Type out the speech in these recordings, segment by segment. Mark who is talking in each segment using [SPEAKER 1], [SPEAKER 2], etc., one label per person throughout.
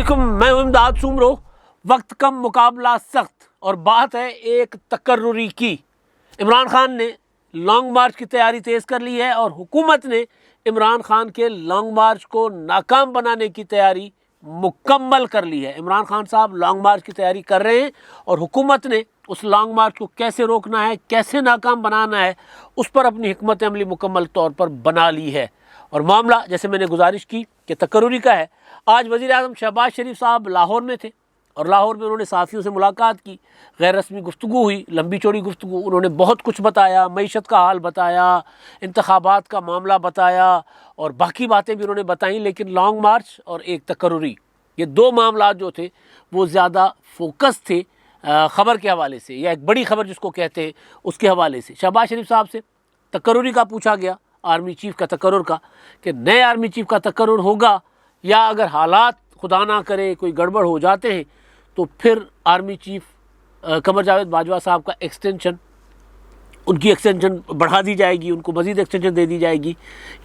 [SPEAKER 1] अस्सलामुअलैकुम, मैं हूं इमदाद सुमरो। वक्त कम, मुकाबला सख्त, और बात है एक तकर्रुरी की। इमरान खान ने लॉन्ग मार्च की तैयारी तेज़ कर ली है और हुकूमत ने इमरान खान के लॉन्ग मार्च को नाकाम बनाने की तैयारी मुकम्मल कर ली है। इमरान खान साहब लॉन्ग मार्च की तैयारी कर रहे हैं और हुकूमत ने उस लॉन्ग मार्च को कैसे रोकना है, कैसे नाकाम बनाना है, उस पर अपनी हिकमत अमली मुकम्मल तौर पर बना ली है। और मामला, जैसे मैंने गुजारिश की कि तकर्रुरी का है, आज वज़ीर आज़म शहबाज शरीफ साहब लाहौर में थे और लाहौर में उन्होंने साथियों से मुलाकात की। गैर रस्मी गुफ्तगू हुई, लंबी चौड़ी गुफ्तगू। उन्होंने बहुत कुछ बताया, मईशत का हाल बताया, इंतखाबात का मामला बताया और बाकी बातें भी उन्होंने बताई। लेकिन लॉन्ग मार्च और एक तकर्रुरी, ये दो मामला जो थे वो ज़्यादा फोकस थे ख़बर के हवाले से, या एक बड़ी ख़बर जिसको कहते हैं उसके हवाले से। शहबाज शरीफ साहब से तकर्रुरी का पूछा गया, आर्मी चीफ़ का तकर्रुर का, कि नए आर्मी चीफ़ का तकर्रुर होगा या अगर हालात खुदा ना करे कोई गड़बड़ हो जाते हैं तो फिर आर्मी चीफ़ कमर जावेद बाजवा साहब का एक्सटेंशन, उनकी एक्सटेंशन बढ़ा दी जाएगी, उनको मज़ीद एक्सटेंशन दे दी जाएगी,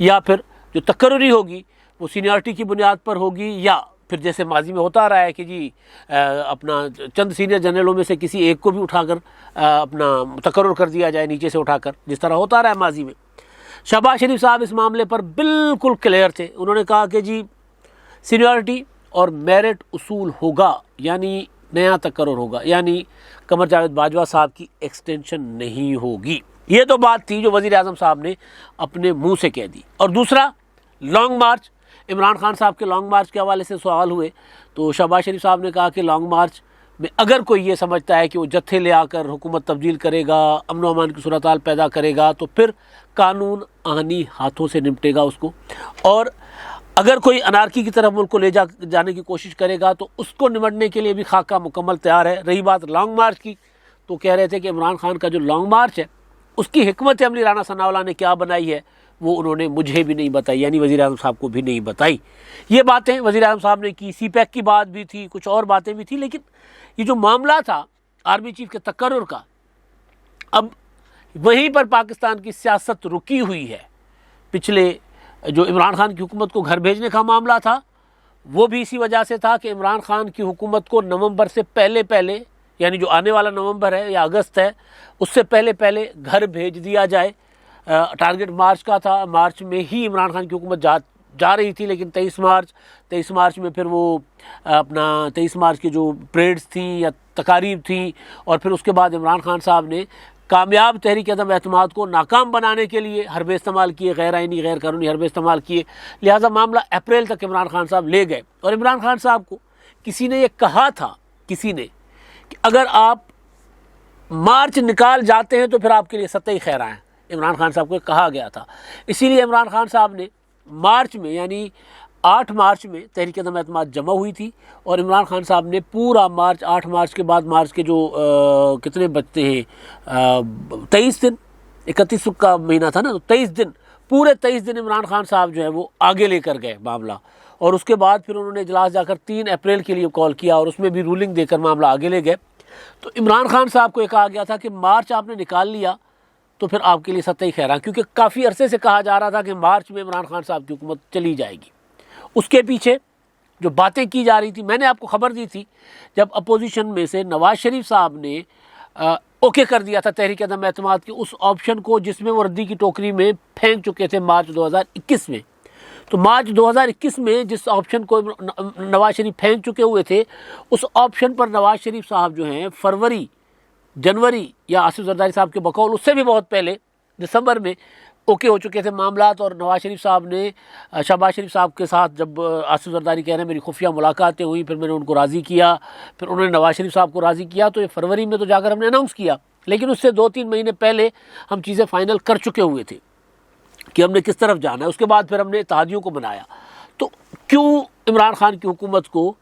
[SPEAKER 1] या फिर जो तकर्रुरी होगी वो सीनियरिटी की बुनियाद पर होगी, या फिर जैसे माजी में होता रहा है कि जी अपना चंद सीनियर जनरलों में से किसी एक को भी उठाकर अपना तकर्रुर कर दिया जाए नीचे से उठाकर, जिस तरह होता रहा है माजी में। शहबाज शरीफ साहब इस मामले पर बिल्कुल क्लियर थे। उन्होंने कहा कि जी सीनियरिटी और मेरिट उसूल होगा, यानी नया तकर्रुर होगा, यानी कमर जावेद बाजवा साहब की एक्सटेंशन नहीं होगी। ये तो बात थी जो वज़ीर आज़म साहब ने अपने मुंह से कह दी। और दूसरा, लॉन्ग मार्च, इमरान खान साहब के लॉन्ग मार्च के हवाले से सवाल हुए तो शहबाज शरीफ साहब ने कहा कि लॉन्ग मार्च में अगर कोई ये समझता है कि वो जत्थे ले आकर हुकूमत तब्दील करेगा, अमन व अमान की सूरत हाल पैदा करेगा, तो फिर कानून आनी हाथों से निपटेगा उसको। और अगर कोई अनारकी की तरफ मुल्क को ले जाने की कोशिश करेगा तो उसको निपटने के लिए भी खाका मुकम्मल तैयार है। रही बात लॉन्ग मार्च की, तो कह रहे थे कि इमरान खान का जो लॉन्ग मार्च है उसकी हिकमत अमली राना सनाउल्लाह ने क्या बनाई है वो उन्होंने मुझे भी नहीं बताई, यानी वज़ीर आज़म साहब को भी नहीं बताई। ये बातें वज़ीर आज़म साहब ने की, CPEC की बात भी थी, कुछ और बातें भी थी। लेकिन ये जो मामला था आर्मी चीफ़ के तकर्रुर का, अब वहीं पर पाकिस्तान की सियासत रुकी हुई है। पिछले जो इमरान खान की हुकूमत को घर भेजने का मामला था वो भी इसी वजह से था कि इमरान खान की हुकूमत को नवंबर से पहले, यानी जो आने वाला नवंबर है या अगस्त है, उससे पहले घर भेज दिया जाए। टारगेट मार्च का था, मार्च में ही इमरान खान की हुकूमत जा रही थी। लेकिन 23 मार्च में फिर वो अपना 23 मार्च की जो परेड्स थी या तकारीब थी, और फिर उसके बाद इमरान खान साहब ने कामयाब तहरीक अदम एतमाद को नाकाम बनाने के लिए हरबे इस्तेमाल किए, गैर आइनी गैर कानूनी हरबे इस्तेमाल किए। लिहाजा मामला अप्रैल तक इमरान खान साहब ले गए। और इमरान खान साहब को किसी ने ये कहा था, किसी ने, कि अगर आप मार्च निकाल जाते हैं तो फिर आपके लिए सतही खैर आए। इमरान खान साहब को कहा गया था। इसीलिए इमरान खान साहब ने मार्च में, यानी 8 मार्च में तहरीक अदम एतमाद जमा हुई थी और इमरान खान साहब ने पूरा मार्च, 8 मार्च के बाद मार्च के जो कितने बचते हैं 23 दिन, 31 का महीना था ना, तो 23 दिन, पूरे 23 दिन इमरान खान साहब जो है वो आगे लेकर गए मामला। और उसके बाद फिर उन्होंने इजलास जाकर 3 अप्रैल के लिए कॉल किया और उसमें भी रूलिंग देकर मामला आगे ले गए। तो इमरान खान साहब को ये कहा गया था कि मार्च आपने निकाल लिया तो फिर आपके लिए सतही खैर, क्योंकि काफ़ी अरसे से कहा जा रहा था कि मार्च में इमरान खान साहब की हुकूमत चली जाएगी। उसके पीछे जो बातें की जा रही थी, मैंने आपको खबर दी थी जब अपोजिशन में से नवाज शरीफ साहब ने ओके कर दिया था तहरीक अदम एतमाद के उस ऑप्शन को जिसमें वो रद्दी की टोकरी में फेंक चुके थे मार्च 2021 में। तो मार्च 2021 में जिस ऑप्शन को नवाज शरीफ फेंक चुके हुए थे, उस ऑप्शन पर नवाज शरीफ साहब जो हैं फरवरी, जनवरी या आसिफ जरदारी साहब के बकौल उससे भी बहुत पहले दिसंबर में ओके हो चुके थे मामलात। और नवाज शरीफ साहब ने शहबाज शरीफ साहब के साथ, जब आसिफ जरदारी कह रहे हैं मेरी खुफिया मुलाकातें हुई, फिर मैंने उनको राज़ी किया, फिर उन्होंने नवाज शरीफ साहब को राज़ी किया, तो ये फरवरी में तो जाकर हमने अनाउंस किया। लेकिन उससे 2-3 महीने पहले हम चीज़ें फ़ाइनल कर चुके हुए थे कि हमने किस तरफ जाना है। उसके बाद फिर हमने इत्तेहादियों को बनाया। तो क्यों इमरान खान की हुकूमत को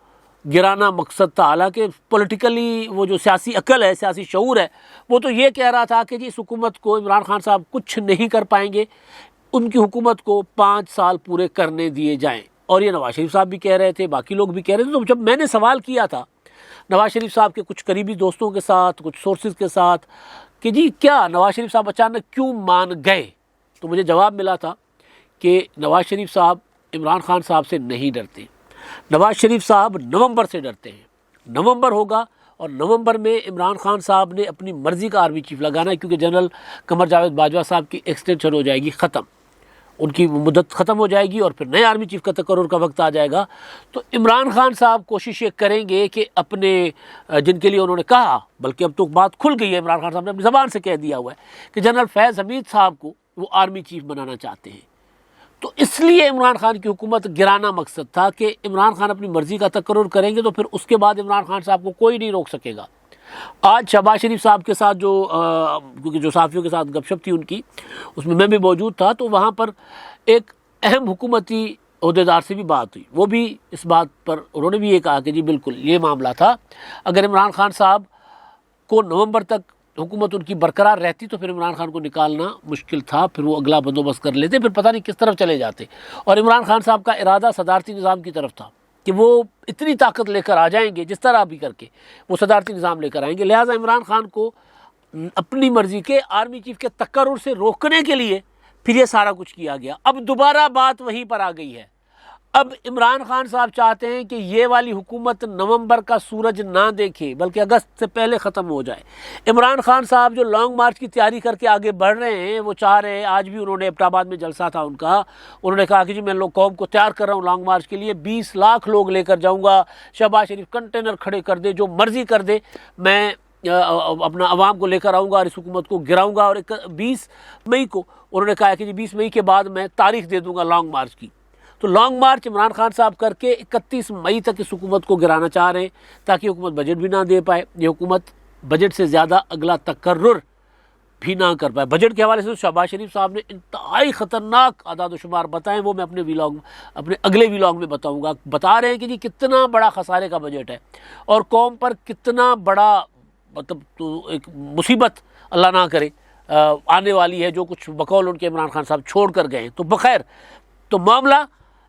[SPEAKER 1] गिराना मकसद था? हालांकि पॉलिटिकली वो जो सियासी अकल है, सियासी शऊर है, वो तो ये कह रहा था कि जी इस हुकूमत को इमरान खान साहब कुछ नहीं कर पाएंगे, उनकी हुकूमत को 5 साल पूरे करने दिए जाएं। और ये नवाज शरीफ साहब भी कह रहे थे, बाकी लोग भी कह रहे थे। तो जब मैंने सवाल किया था नवाज शरीफ साहब के कुछ करीबी दोस्तों के साथ, कुछ सोर्सेज के साथ, कि जी क्या नवाज शरीफ साहब अचानक क्यों मान गए, तो मुझे जवाब मिला था कि नवाज शरीफ साहब इमरान खान साहब से नहीं डरते। नवाज शरीफ साहब नवंबर से डरते हैं। नवंबर होगा और नवंबर में इमरान खान साहब ने अपनी मर्ज़ी का आर्मी चीफ लगाना है, क्योंकि जनरल कमर जावेद बाजवा साहब की एक्सटेंशन हो जाएगी ख़त्म, उनकी मुद्दत ख़त्म हो जाएगी और फिर नए आर्मी चीफ का तकर्रुर का वक्त आ जाएगा। तो इमरान खान साहब कोशिश ये करेंगे कि अपने जिनके लिए उन्होंने कहा, बल्कि अब तो बात खुल गई है, इमरान खान साहब ने अपनी ज़बान से कह दिया हुआ है कि जनरल फैज़ हमीद साहब को वो आर्मी चीफ बनाना चाहते हैं। तो इसलिए इमरान खान की हुकूमत गिराना मकसद था कि इमरान खान अपनी मर्ज़ी का तकर्रुर करेंगे तो फिर उसके बाद इमरान खान साहब को कोई नहीं रोक सकेगा। आज शहबाज शरीफ साहब के साथ क्योंकि जो साफ़ियों के साथ गपशप थी उनकी, उसमें मैं भी मौजूद था, तो वहाँ पर एक अहम हुकूमती अहदेदार से भी बात हुई। वो भी इस बात पर उन्होंने भी ये कहा कि जी बिल्कुल ये मामला था, अगर इमरान खान साहब को नवंबर तक हुकूमत उनकी बरकरार रहती तो फिर इमरान खान को निकालना मुश्किल था, फिर वो अगला बंदोबस्त कर लेते, फिर पता नहीं किस तरफ चले जाते। और इमरान खान साहब का इरादा सदारती निज़ाम की तरफ था कि वो इतनी ताकत लेकर आ जाएंगे, जिस तरह भी करके वो सदारती निज़ाम लेकर आएंगे। लिहाजा इमरान खान को अपनी मर्ज़ी के आर्मी चीफ के तकर्रुर से रोकने के लिए फिर ये सारा कुछ किया गया। अब दोबारा बात वहीं पर आ गई है। अब इमरान खान साहब चाहते हैं कि ये वाली हुकूमत नवंबर का सूरज ना देखे, बल्कि अगस्त से पहले ख़त्म हो जाए। इमरान खान साहब जो लॉन्ग मार्च की तैयारी करके आगे बढ़ रहे हैं, वो चाह रहे हैं, आज भी उन्होंने एबटाबाद में जलसा था उनका, उन्होंने कहा कि जी मैं लोग कौम को तैयार कर रहा हूँ लॉन्ग मार्च के लिए, 20 लाख लोग लेकर जाऊँगा, शहबाज शरीफ कंटेनर खड़े कर दे, जो मर्ज़ी कर दे, मैं अपना अवाम को लेकर आऊँगा और इस हुकूमत को गिराऊँगा। और 20 मई को उन्होंने कहा कि जी 20 मई के बाद मैं तारीख दे दूँगा लॉन्ग मार्च की। तो लॉन्ग मार्च इमरान खान साहब करके 31 मई तक इस हुकूमत को गिराना चाह रहे हैं, ताकि हुकूमत बजट भी ना दे पाए, ये हुकूमत बजट से ज़्यादा अगला तकर्रुर भी ना कर पाए। बजट के हवाले से शहबाज शरीफ साहब ने इंतहाई ख़तरनाक आदाद शुमार बताएं, वो मैं अपने अगले व्लॉग में बताऊँगा। बता रहे हैं कि जी कितना बड़ा खसारे का बजट है और कौम पर कितना बड़ा मतलब तो एक मुसीबत अल्लाह ना करे आने वाली है, जो कुछ बकौल उनके इमरान खान साहब छोड़ कर गए। तो बखैर तो मामला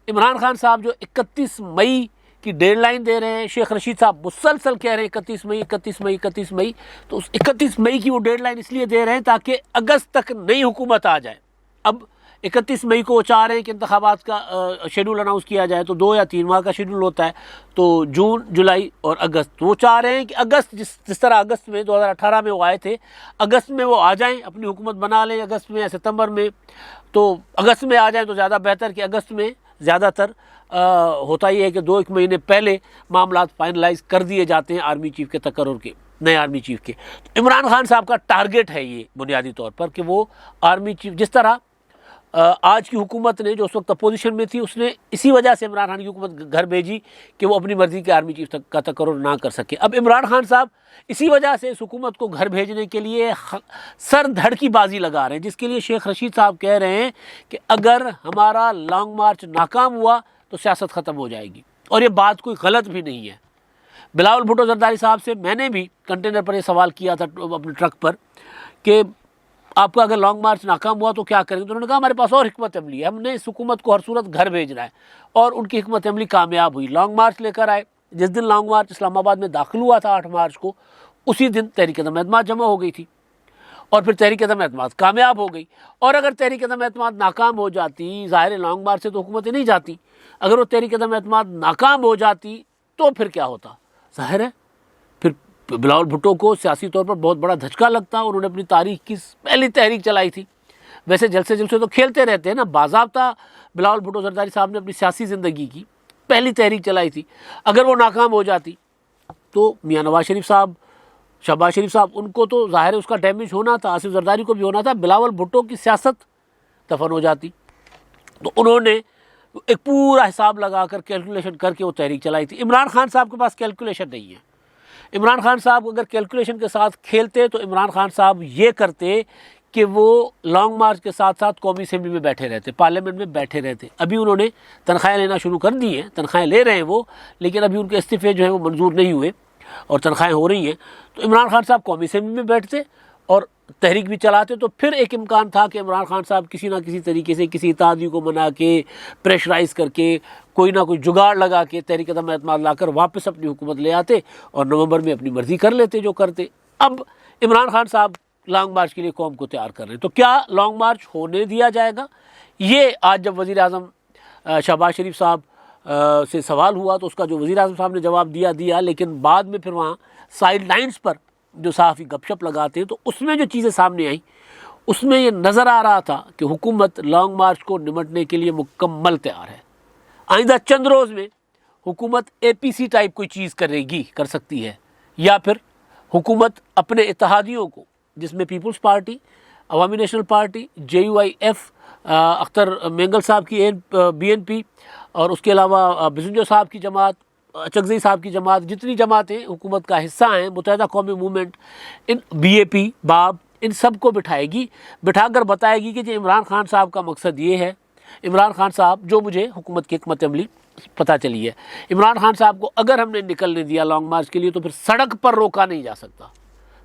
[SPEAKER 1] इमरान खान साहब जो 31 मई की डेडलाइन दे रहे हैं, शेख रशीद साहब मुसलसल कह रहे हैं 31 मई 31 मई 31 मई, तो उस 31 मई की वो डेडलाइन इसलिए दे रहे हैं ताकि अगस्त तक नई हुकूमत आ जाए। अब 31 मई को वो चाह रहे हैं कि इंतखाबात का शेड्यूल अनाउंस किया जाए, तो 2 या 3 माह का शेड्यूल होता है, तो जून, जुलाई और अगस्त। तो वो चाह रहे हैं कि अगस्त जिस तरह अगस्त में 2018 में वो आए थे, अगस्त में वो आ जाएं, अपनी हुकूमत बना लें अगस्त में या सितंबर में। तो अगस्त में आ जाएं तो ज़्यादा बेहतर, कि अगस्त में ज़्यादातर होता ही है कि 2-1 महीने पहले मामला फाइनलाइज कर दिए जाते हैं आर्मी चीफ के तकर्रुर के, नए आर्मी चीफ के। तो इमरान खान साहब का टारगेट है ये बुनियादी तौर पर कि वो आर्मी चीफ, जिस तरह आज की हुकूमत ने जो उस वक्त अपोजिशन में थी, उसने इसी वजह से इमरान खान की हुकूमत घर भेजी कि वो अपनी मर्ज़ी के आर्मी चीफ का तकर्रुर ना कर सके। अब इमरान खान साहब इसी वजह से इस हुकूमत को घर भेजने के लिए सर धड़ की बाजी लगा रहे हैं, जिसके लिए शेख रशीद साहब कह रहे हैं कि अगर हमारा लॉन्ग मार्च नाकाम हुआ तो सियासत ख़त्म हो जाएगी। और ये बात कोई गलत भी नहीं है। बिलावल भुट्टो जरदारी साहब से मैंने भी कंटेनर पर ये सवाल किया था अपने ट्रक पर कि आपका अगर लॉन्ग मार्च नाकाम हुआ तो क्या करेंगे, तो उन्होंने कहा हमारे पास और हिकमत अमली है, हमने इस हुकूमत को हर सूरत घर भेजना है। और उनकी हिकमत अमली कामयाब हुई, लॉन्ग मार्च लेकर आए। जिस दिन लॉन्ग मार्च इस्लामाबाद में दाखिल हुआ था 8 मार्च को, उसी दिन तहरीक अदम एतमाद जमा हो गई थी और फिर तहरीक अदम एतमाद कामयाब हो गई। और अगर तहरीक अदम एतमाद नाकाम हो जाती, ज़ाहिर है लॉन्ग मार्च से तो हुकूमतें नहीं जाती, अगर वो तहरीक अदम एतमाद नाकाम हो जाती तो फिर क्या होता, ज़ाहिर है फिर बिलावल भुट्टो को सियासी तौर पर बहुत बड़ा धचका लगता। उन्होंने अपनी तारीख की पहली तहरीक चलाई थी। वैसे जलसे तो खेलते रहते हैं ना, बाज़ाब्ता बिलावल भुट्टो जरदारी साहब ने अपनी सियासी ज़िंदगी की पहली तहरीक चलाई थी। अगर वो नाकाम हो जाती तो मियाँ नवाज शरीफ साहब, शहबाज शरीफ साहब, उनको तो ज़ाहिर है उसका डैमेज होना था, आसिफ जरदारी को भी होना था, बिलावल भुट्टो की सियासत दफन हो जाती। तो उन्होंने एक पूरा हिसाब लगाकर कैलकुलेशन करके वो तहरीक चलाई थी। इमरान खान साहब के पास कैलकुलेशन नहीं है। इमरान खान साहब अगर कैलकुलेशन के साथ खेलते तो इमरान खान साहब ये करते कि वो लॉन्ग मार्च के साथ साथ कौमी असेंबली में बैठे रहते, पार्लियामेंट में बैठे रहते। अभी उन्होंने तनख्वाहें लेना शुरू कर दी हैं, तनख्वाहें ले रहे हैं वो, लेकिन अभी उनके इस्तीफ़े जो है वो मंजूर नहीं हुए और तनख्वाहें हो रही हैं। तो इमरान खान साहब कौमी असेंबली में बैठते और तहरीक भी चलाते, तो फिर एक इम्कान था कि इमरान खान साहब किसी ना किसी तरीके से किसी इत्तेहादी को मना के, प्रेशराइज़ करके, कोई ना कोई जुगाड़ लगा के तहरीक अदम एतमाद लाकर वापस अपनी हुकूमत ले आते और नवंबर में अपनी मर्ज़ी कर लेते जो करते। अब इमरान खान साहब लॉन्ग मार्च के लिए कौम को तैयार कर रहे हैं। तो क्या लॉन्ग मार्च होने दिया जाएगा? ये आज जब वज़ीर आज़म शहबाज शरीफ साहब से सवाल हुआ तो उसका जो वज़ीर आज़म साहब ने जवाब दिया, लेकिन बाद में फिर वहाँ साइड लाइन्स पर जो सहाफ़ी गपशप लगाते हैं तो उसमें जो चीज़ें सामने आई उसमें ये नज़र आ रहा था कि हुकूमत लॉन्ग मार्च को निमटने के लिए मुकम्मल तैयार है। आइंदा चंद रोज़ में हुकूमत APC टाइप कोई चीज़ कर सकती है, या फिर हुकूमत अपने इत्तेहादियों को, जिसमें पीपल्स पार्टी, अवामी नेशनल पार्टी, JUIF, अख्तर मेंगल साहब की BNP और उसके अलावा बिजुंजो साहब की जमात, अचकज़ई साहब की जमात, जितनी जमातें हुकूमत का हिस्सा हैं, मुत्तहिदा कौमी मूवमेंट, इन BAP, बाब, इन सब को बिठाकर बताएगी कि जो इमरान खान साहब का मकसद ये है। इमरान खान साहब, जो मुझे हुकूमत की हिकमत अमली पता चली है, इमरान खान साहब को अगर हमने निकलने दिया लॉन्ग मार्च के लिए तो फिर सड़क पर रोका नहीं जा सकता।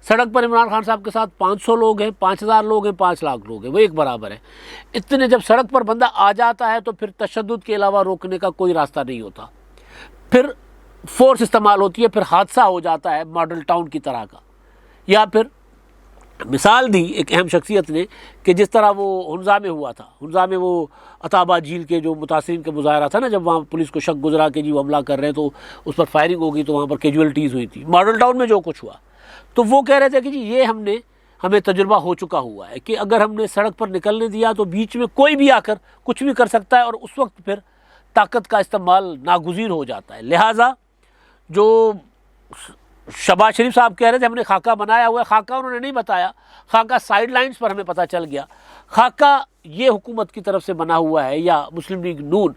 [SPEAKER 1] सड़क पर इमरान खान साहब के साथ 500 लोग हैं, 5000 लोग हैं, 5 लाख लोग हैं, वो एक बराबर है। इतने जब सड़क पर बंदा आ जाता है तो फिर तशद्दुद के अलावा रोकने का कोई रास्ता नहीं होता, फिर फोर्स इस्तेमाल होती है, फिर हादसा हो जाता है मॉडल टाउन की तरह का। या फिर मिसाल दी एक अहम शख्सियत ने कि जिस तरह वो हुंजा में हुआ था, हुंजा में वो अताबा झील के जो मुतासिरीन का मुजाहरा था ना, जब वहाँ पुलिस को शक गुजरा कि जी वो हमला कर रहे हैं तो उस पर फायरिंग हो गई, तो वहाँ पर कैजुअलिटीज़ हुई थी। मॉडल टाउन में जो कुछ हुआ, तो वो कह रहे थे कि जी ये हमें तजुर्बा हो चुका हुआ है कि अगर हमने सड़क पर निकलने दिया तो बीच में कोई भी आकर कुछ भी कर सकता है और उस वक्त फिर ताकत का इस्तेमाल नागुज़ीर हो जाता है। लिहाजा जो शहबाज शरीफ साहब कह रहे थे हमने खाका बनाया हुआ है, खाका उन्होंने नहीं बताया, खाका साइड लाइन्स पर हमें पता चल गया। खाका ये हुकूमत की तरफ से बना हुआ है, या मुस्लिम लीग नून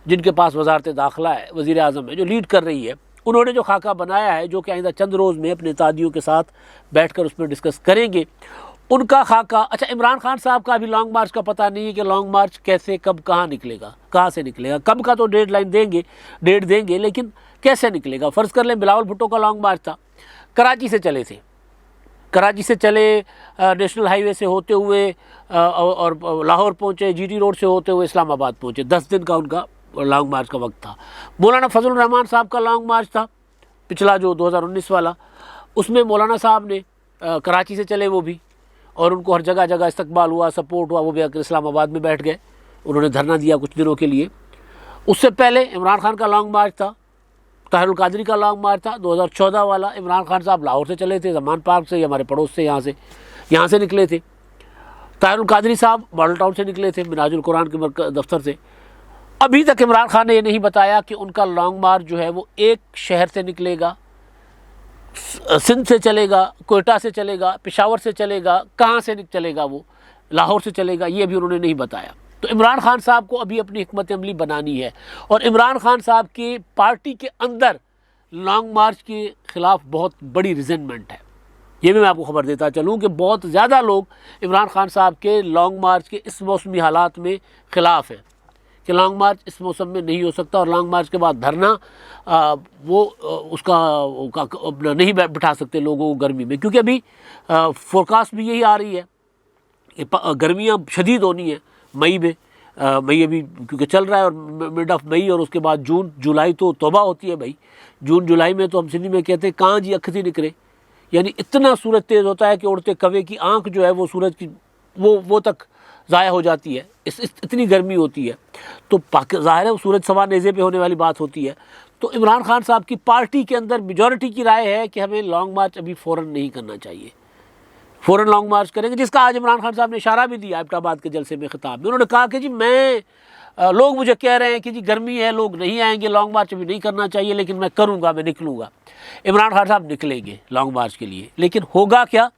[SPEAKER 1] जिनके पास वजारत दाखिला है, वज़ीर आज़म है जो लीड कर रही है, उन्होंने जो खाका बनाया है, जो कि आइंदा चंद रोज़ में अपने तादियों के साथ बैठकर उसमें डिस्कस करेंगे, उनका खाका। अच्छा, इमरान खान साहब का अभी लॉन्ग मार्च का पता नहीं है कि लॉन्ग मार्च कैसे, कब, कहाँ निकलेगा, कहाँ से निकलेगा। कब का तो डेट देंगे, लेकिन कैसे निकलेगा। फ़र्ज़ कर लें बिलावल भुट्टो का लॉन्ग मार्च था, कराची से चले थे, कराची से चले नेशनल हाईवे से होते हुए और लाहौर पहुँचे, GT रोड से होते हुए इस्लामाबाद पहुँचे। 10 दिन का उनका लॉन्ग मार्च का वक्त था। मौलाना फजलुर रहमान साहब का लॉन्ग मार्च था पिछला, जो 2019 वाला, उसमें मौलाना साहब ने कराची से चले वो भी, और उनको हर जगह इस्तकबाल हुआ, सपोर्ट हुआ, वो भी आकर इस्लामाबाद में बैठ गए, उन्होंने धरना दिया कुछ दिनों के लिए। उससे पहले इमरान खान का लॉन्ग मार्च था, ताहिरुल कादरी का लॉन्ग मार्च था 2014 वाला। इमरान खान साहब लाहौर से चले थे, जमान पार्क से, हमारे पड़ोस से, यहाँ से निकले थे। ताहिरुल कादरी साहब मॉडल टाउन से निकले थे, मिनाजुल कुरान के दफ्तर से। अभी तक इमरान खान ने ये नहीं बताया कि उनका लॉन्ग मार्च जो है वो एक शहर से निकलेगा, सिंध से चलेगा, कोयटा से चलेगा, पेशावर से चलेगा, कहाँ से चलेगा, वो लाहौर से चलेगा, ये अभी उन्होंने नहीं बताया। तो इमरान खान साहब को अभी अपनी हिकमत अमली बनानी है, और इमरान खान साहब की पार्टी के अंदर लॉन्ग मार्च के ख़िलाफ़ बहुत बड़ी रिजेंटमेंट है। ये भी मैं आपको खबर देता चलूँ कि बहुत ज़्यादा लोग इमरान खान साहब के लॉन्ग मार्च के इस मौसमी हालात में ख़िलाफ़ हैं कि लॉन्ग मार्च इस मौसम में नहीं हो सकता, और लॉन्ग मार्च के बाद धरना उसका नहीं बिठा सकते लोगों को गर्मी में, क्योंकि अभी फोरकास्ट भी यही आ रही है कि गर्मियाँ शदीद होनी है मई में। मई अभी क्योंकि चल रहा है, और मिड ऑफ मई, और उसके बाद जून जुलाई तो तौबा होती है भाई। जून जुलाई में तो हम सिंधी में कहते हैं कहाँ जी अख थी निकले, यानी इतना सूरज तेज़ होता है कि उड़ते कवे की आँख जो है वो सूरज की वो तक ज़ाया हो जाती है, इतनी गर्मी होती है। तो ज़ाहिर है सूरज सवा नेज़े पे होने वाली बात होती है। तो इमरान खान साहब की पार्टी के अंदर मेजॉरिटी की राय है कि हमें लॉन्ग मार्च अभी फ़ौरन नहीं करना चाहिए, फ़ौरन लॉन्ग मार्च करेंगे, जिसका आज इमरान खान साहब ने इशारा भी दिया एबटाबाद के जलसे में खिताब में। उन्होंने कहा कि जी लोग मुझे कह रहे हैं कि जी गर्मी है, लोग नहीं आएंगे, लॉन्ग मार्च अभी नहीं करना चाहिए, लेकिन मैं करूँगा, मैं निकलूँगा। इमरान खान साहब निकलेंगे लॉन्ग मार्च के लिए, लेकिन होगा क्या,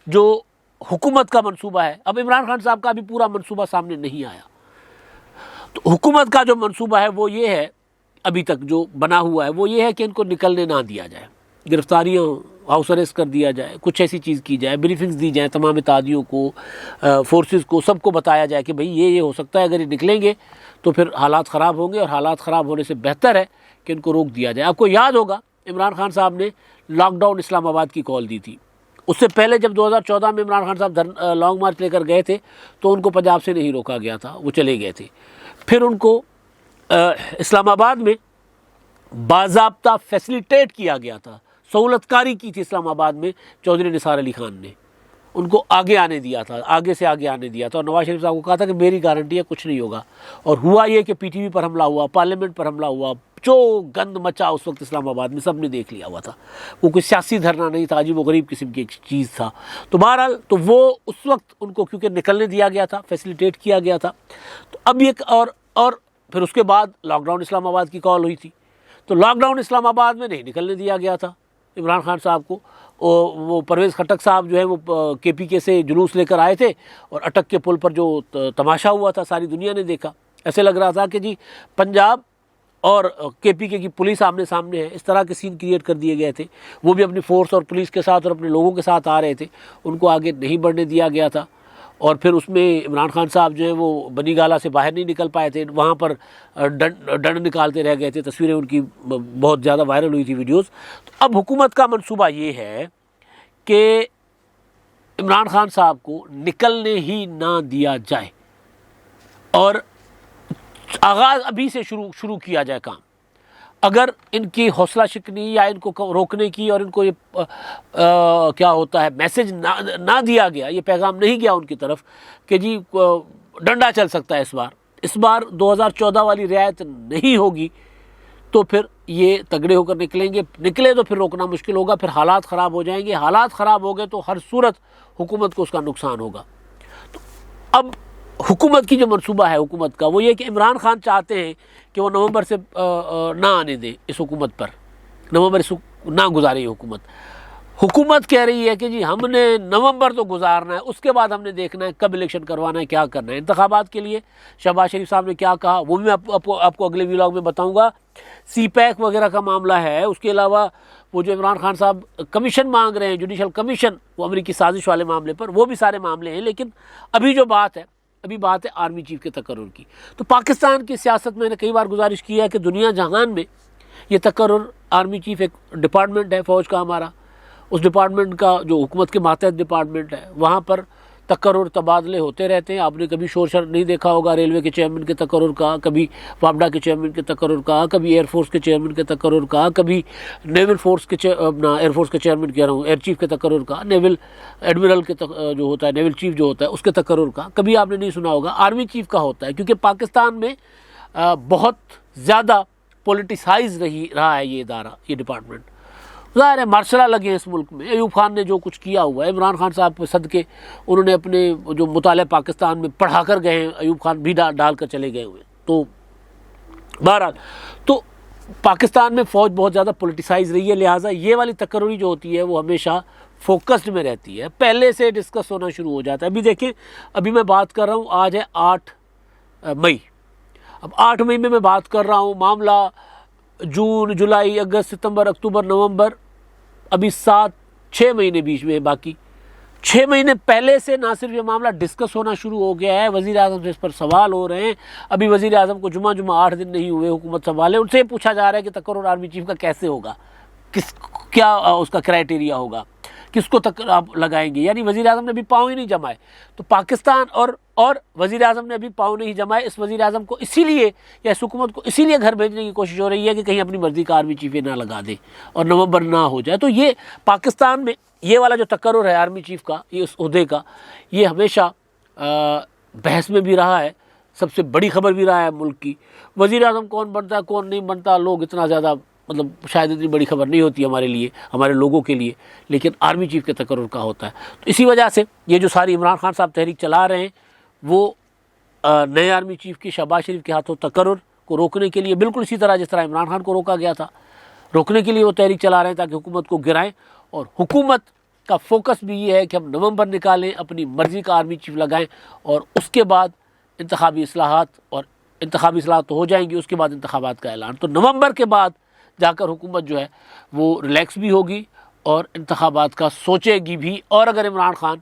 [SPEAKER 1] जो हुकूमत का मंसूबा है, अब इमरान खान साहब का अभी पूरा मंसूबा सामने नहीं आया। तो हुकूमत का जो मंसूबा है वो ये है, अभी तक जो बना हुआ है वो ये है कि इनको निकलने ना दिया जाए, गिरफ्तारियाँ, हाउस अरेस्ट कर दिया जाए, कुछ ऐसी चीज़ की जाए, ब्रीफिंग्स दी जाए तमाम इत्तेहादियों को, फोर्सेस को, सबको बताया जाए कि भाई ये हो सकता है, अगर ये निकलेंगे तो फिर हालात ख़राब होंगे, और हालात ख़राब होने से बेहतर है कि इनको रोक दिया जाए। आपको याद होगा इमरान खान साहब ने लॉकडाउन इस्लामाबाद की कॉल दी थी। उससे पहले जब 2014 में इमरान खान साहब लॉन्ग मार्च लेकर गए थे तो उनको पंजाब से नहीं रोका गया था, वो चले गए थे। फिर उनको इस्लामाबाद में बाज़ाब्ता फैसिलिटेट किया गया था, सहूलतकारी की थी इस्लामाबाद में चौधरी निसार अली खान ने, उनको आगे आने दिया था, आगे से आगे आने दिया था, और नवाज शरीफ साहब को कहा था कि मेरी गारंटी है कुछ नहीं होगा। और हुआ ये कि पीटीवी पर हमला हुआ, पार्लियामेंट पर हमला हुआ, जो गंद मचा उस वक्त इस्लामाबाद में सबने देख लिया हुआ था। वो कोई सियासी धरना नहीं था, अजीब व गरीब किस्म की एक चीज़ था। तो बहरहाल तो वो उस वक्त उनको क्योंकि निकलने दिया गया था, फैसिलिटेट किया गया था। तो अब ये और फिर उसके बाद लॉकडाउन इस्लामाबाद की कॉल हुई थी, तो लॉकडाउन इस्लामाबाद में नहीं निकलने दिया गया था इमरान खान साहब को। वो परवेज़ खट्टक साहब जो है वो केपीके से जुलूस लेकर आए थे, और अटक के पुल पर जो तमाशा हुआ था सारी दुनिया ने देखा। ऐसे लग रहा था कि जी पंजाब और केपीके की पुलिस आमने सामने है, इस तरह के सीन क्रिएट कर दिए गए थे। वो भी अपनी फोर्स और पुलिस के साथ और अपने लोगों के साथ आ रहे थे, उनको आगे नहीं बढ़ने दिया गया था। और फिर उसमें इमरान खान साहब जो है वो बनी गाला से बाहर नहीं निकल पाए थे, वहाँ पर डंड निकालते रह गए थे। तस्वीरें उनकी बहुत ज़्यादा वायरल हुई थी, वीडियोस। तो अब हुकूमत का मंसूबा ये है कि इमरान खान साहब को निकलने ही ना दिया जाए और आगाज़ अभी से शुरू किया जाए काम। अगर इनकी हौसला शिकनी या इनको रोकने की और इनको ये क्या होता है मैसेज ना दिया गया, ये पैगाम नहीं गया उनकी तरफ कि जी डंडा चल सकता है इस बार 2014 वाली रियायत नहीं होगी, तो फिर ये तगड़े होकर निकले तो फिर रोकना मुश्किल होगा, फिर हालात ख़राब हो जाएंगे। हालात ख़राब हो गए तो हर सूरत हुकूमत को उसका नुकसान होगा। तो अब हुकूमत की जो मंसूबा है हुकूमत का, वो ये कि इमरान खान चाहते हैं कि वो नवंबर से ना आने दें इस हुकूमत पर, नवंबर ना गुजारे हुकूमत। हुकूमत कह रही है कि जी हमने नवंबर तो गुजारना है, उसके बाद हमने देखना है कब इलेक्शन करवाना है, क्या करना है। इंतखाबात के लिए शहबाज शरीफ साहब ने क्या कहा वो भी मैं आपको अगले व्लॉग में बताऊंगा। CPAC वगैरह का मामला है, उसके अलावा वो जो इमरान खान साहब कमीशन मांग रहे हैं, जुडिशल कमीशन, वो अमरीकी साजिश वाले मामले पर, वो भी सारे मामले हैं। लेकिन अभी जो बात है, अभी बात है आर्मी चीफ के तकर्रुर की। तो पाकिस्तान की सियासत में मैंने कई बार गुजारिश की है कि दुनिया जहान में ये तकर्रुर, आर्मी चीफ एक डिपार्टमेंट है फ़ौज का हमारा, उस डिपार्टमेंट का जो हुकूमत के मातहत डिपार्टमेंट है, वहाँ पर तकर्रुर तबादले होते रहते हैं। आपने कभी शोर शर नहीं देखा होगा रेलवे के चेयरमैन के तकर्रुर का, कभी वापडा के चेयरमैन के तकर्रुर का, कभी एयरफोर्स के चेयरमैन के तकर्रुर का, कभी नेवल फोर्स के एयरफोर्स के चेयरमैन कह रहा हूँ, एयर चीफ के तकर्रुर का, नेवल एडमिरल के जो होता है, नेवल चीफ जो होता है उसके तकर्रुर का कभी आपने नहीं सुना होगा। आर्मी चीफ का होता है, क्योंकि पाकिस्तान में बहुत ज़्यादा पोलिटिसाइज रहा है ये इदारा, ये डिपार्टमेंट। ज़ाहिर है मार्शल लगे हैं इस मुल्क में। अयूब खान ने जो कुछ किया हुआ है, इमरान खान साहब पे सदके उन्होंने अपने जो मुताले पाकिस्तान में पढ़ा कर गए हैं, अयूब खान भी डाल कर चले गए हुए। तो बहरहाल तो पाकिस्तान में फ़ौज बहुत ज़्यादा पोलिटिसाइज रही है, लिहाजा ये वाली तकर्रुरी जो होती है वो हमेशा फोकस्ड में रहती है, पहले से डिस्कस होना शुरू हो जाता है। अभी देखें, अभी मैं बात कर रहा हूँ, आज है 8 मई। अब 8 मई में मैं बात कर रहा हूँ, मामला जून, जुलाई, अगस्त, सितंबर, अक्टूबर, नवंबर, अभी 7-6 महीने बीच में, बाकी 6 महीने पहले से ना सिर्फ ये मामला डिस्कस होना शुरू हो गया है, वज़ीर आज़म से इस पर सवाल हो रहे हैं। अभी वज़ीर आज़म को जुमा 8 दिन नहीं हुए हुकूमत संभाले, उनसे पूछा जा रहा है कि तकर्रुर आर्मी चीफ का कैसे होगा, क्या उसका क्राइटेरिया होगा, किसको तक आप लगाएंगे। यानी वज़ीर आज़म ने अभी पाँव ही नहीं जमाए। तो पाकिस्तान और वज़ीर आज़म ने अभी पाँव नहीं जमाए। इस वज़ीर आज़म को इसीलिए, या इस हुकूमत को इसीलिए घर भेजने की कोशिश हो रही है कि कहीं अपनी मर्ज़ी का आर्मी चीफ ना लगा दे और नवंबर ना हो जाए। तो ये पाकिस्तान में ये वाला जो तकर्रुर है आर्मी चीफ का, ये उस ओहदे का, ये हमेशा बहस में भी रहा है, सबसे बड़ी खबर भी रहा है मुल्क की। वज़ीर आज़म कौन बनता है कौन नहीं बनता, लोग इतना ज़्यादा मतलब शायद इतनी बड़ी खबर नहीं होती हमारे लिए, हमारे लोगों के लिए, लेकिन आर्मी चीफ के तकर्रुर का होता है। तो इसी वजह से ये जो सारी इमरान खान साहब तहरीक चला रहे हैं, वो नए आर्मी चीफ की शहबाज शरीफ के हाथों तकर्रुर को रोकने के लिए, बिल्कुल इसी तरह जिस तरह इमरान खान को रोका गया था, रोकने के लिए वो तहरीक चला रहे हैं ताकि हुकूमत को गिराएं। और हुकूमत का फोकस भी ये है कि हम नवंबर निकालें, अपनी मर्ज़ी का आर्मी चीफ लगाएं, और उसके बाद इंतखाबी इस्लाहात, और इंतखाबी इस्लाहात तो हो जाएंगी, उसके बाद इंतखाबात का ऐलान। तो नवंबर के बाद जाकर हुकूमत जो है वो रिलैक्स भी होगी और इंतखाबात का सोचेगी भी। और अगर इमरान खान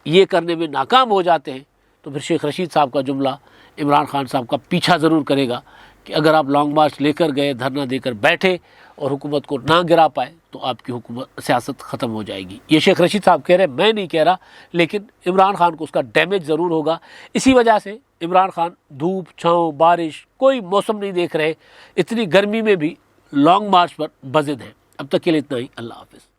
[SPEAKER 1] ये करने में नाकाम हो जाते हैं तो फिर शेख रशीद साहब का जुमला इमरान खान साहब का पीछा ज़रूर करेगा कि अगर आप लॉन्ग मार्च लेकर गए, धरना देकर बैठे और हुकूमत को ना गिरा पाए तो आपकी हुकूमत सियासत ख़त्म हो जाएगी। ये शेख रशीद साहब कह रहे हैं, मैं नहीं कह रहा, लेकिन इमरान खान को उसका डैमेज ज़रूर होगा। इसी वजह से इमरान खान धूप, छाँव, बारिश, कोई मौसम नहीं देख रहे, इतनी गर्मी में भी लॉन्ग मार्च पर बज़िद हैं। अब तक के लिए इतना ही। अल्लाह हाफ़िज़।